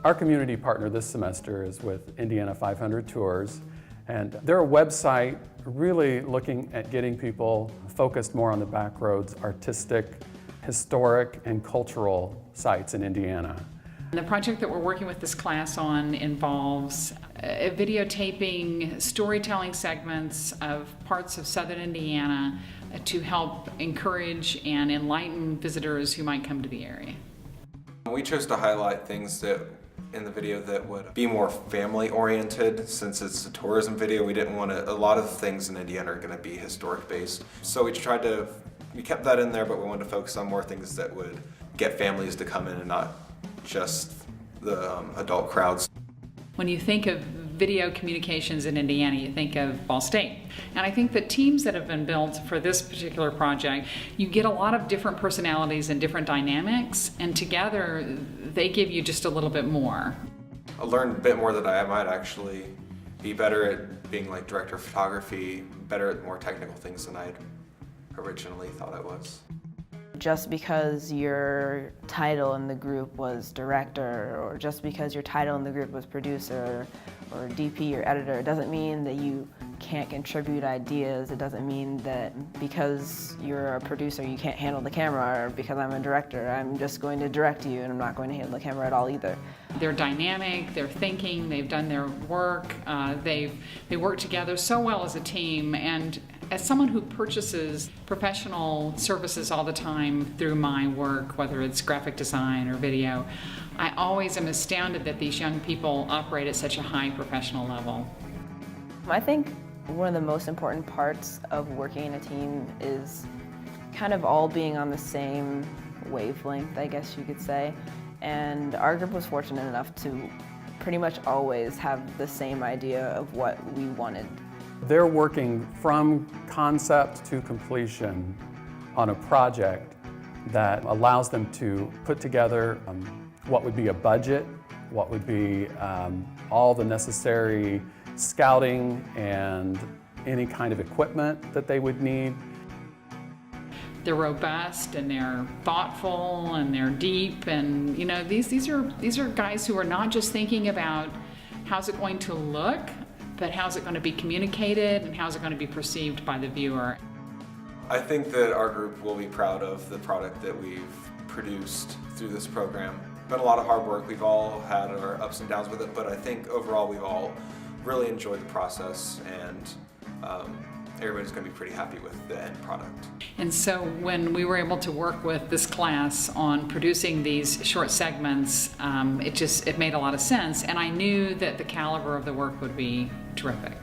Our community partner this semester is with Indiana 500 Tours, and they're a website really looking at getting people focused more on the back roads, artistic, historic, and cultural sites in Indiana. The project that we're working with this class on involves videotaping storytelling segments of parts of southern Indiana to help encourage and enlighten visitors who might come to the area. We chose to highlight things that in the video that would be more family oriented. Since it's a tourism video, we didn't want to, a lot of things in Indiana are going to be historic based. So we kept that in there, but we wanted to focus on more things that would get families to come in and not just the adult crowds. When you think of video communications in Indiana, you think of Ball State. And I think the teams that have been built for this particular project, you get a lot of different personalities and different dynamics, and together they give you just a little bit more. I learned a bit more that I might actually be better at being like director of photography, better at more technical things than I originally thought I was. Just because your title in the group was director, or just because your title in the group was producer or DP or editor, it doesn't mean that you can't contribute ideas. It doesn't mean that because you're a producer you can't handle the camera, or because I'm a director I'm just going to direct you and I'm not going to handle the camera at all either. They're dynamic, they're thinking, they've done their work, they work together so well as a team. And as someone who purchases professional services all the time through my work, whether it's graphic design or video, I always am astounded that these young people operate at such a high professional level. I think one of the most important parts of working in a team is kind of all being on the same wavelength, I guess you could say. And our group was fortunate enough to pretty much always have the same idea of what we wanted. They're working from concept to completion on a project that allows them to put together what would be a budget, what would be all the necessary scouting and any kind of equipment that they would need. They're robust and they're thoughtful and they're deep, and these are guys who are not just thinking about how's it going to look, but how's it going to be communicated and how's it going to be perceived by the viewer. I think that our group will be proud of the product that we've produced through this program. It's been a lot of hard work. We've all had our ups and downs with it, but I think overall we've all really enjoyed the process, and everybody's going to be pretty happy with the end product. And so when we were able to work with this class on producing these short segments, it made a lot of sense, and I knew that the caliber of the work would be terrific.